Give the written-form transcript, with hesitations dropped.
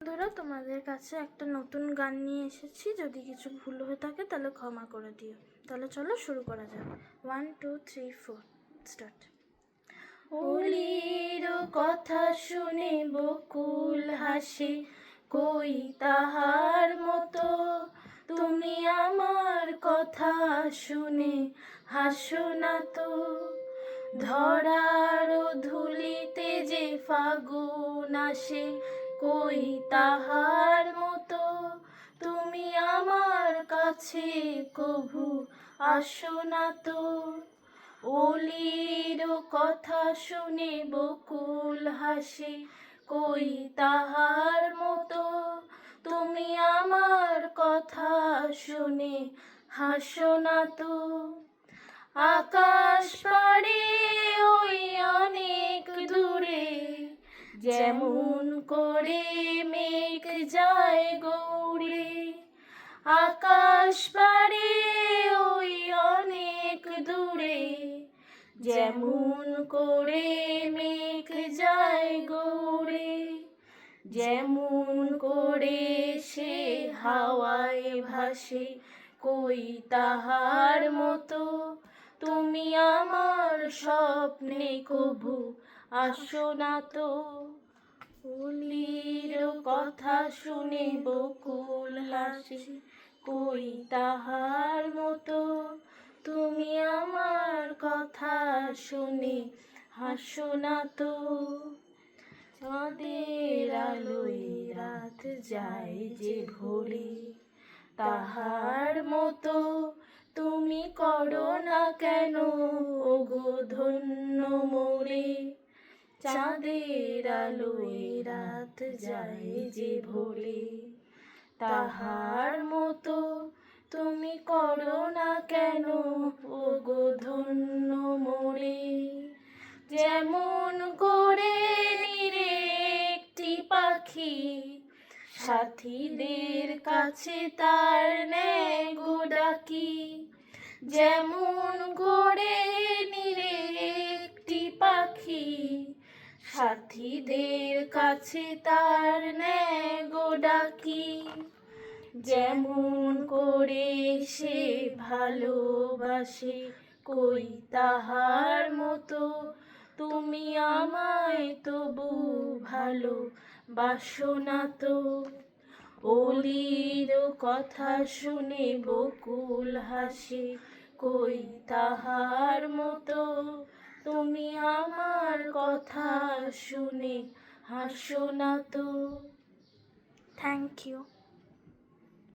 বন্ধুরা, তোমাদের কাছে একটা নতুন গান নিয়ে এসেছি। যদি কিছু ভুল হয়ে থাকে তাহলে ক্ষমা করে দিও। তাহলে চলো শুরু করা যাক। 1 2 3 4 স্টার্ট। ওলির কথা শুনে বকুল হাসে, কই তাহার মতো তুমি আমার কথা শুনে হাসো না তো। ধরার ধুলিতে যে ফাগুন আসে, কই তাহার মতো তুমি আমার কাছে কভু আসো না তো। ওলির কথা শুনে বকুল হাসে, কই তাহার মতো তুমি আমার কথা শুনে হাসো না তো। আকাশ পাড়ে ওই অনেক দূরে, যেমন করে মেঘ যায় গৌড়ে। আকাশ পাড়ে ওই অনেক দূরে, যেমন করে মেঘ যায় গৌড়ে। যেমন করে সে হাওয়ায় ভাসে, কই তাহার মতো তুমি আমার স্বপ্নে কভু আসো না তো। ওলির কথা শুনে বকুল হাসে, কই তাহার মতো তুমি আমার কথা শুনে হাসো না তো। চাঁদের আলোয় রাত যায় যে ভোরে, তাহার মতো তুমি করো না কেন ওগো ধন্য মোরে। চাঁদের আলোয় রাত যায় যে ভোরে, তাহার মতো তুমি করো না কেন ওগো ধন্য মোরে। যেমন করে নিরে একটি পাখি সাথীদের কাছে তার নেয় গো ডাকি। যেমন করে নিরে একটি পাখি সাথীদের কাছে তার নেয় গো ডাকি। যেমন করে সে ভালোবাসে, কই তাহার মতো তুমি আমায় তবু ভালো বাসো না তো। ওলির কথা শুনে বকুল হাসে, কই তাহার মতো তুমি আমার কথা শুনে হাসো না তো। Thank you.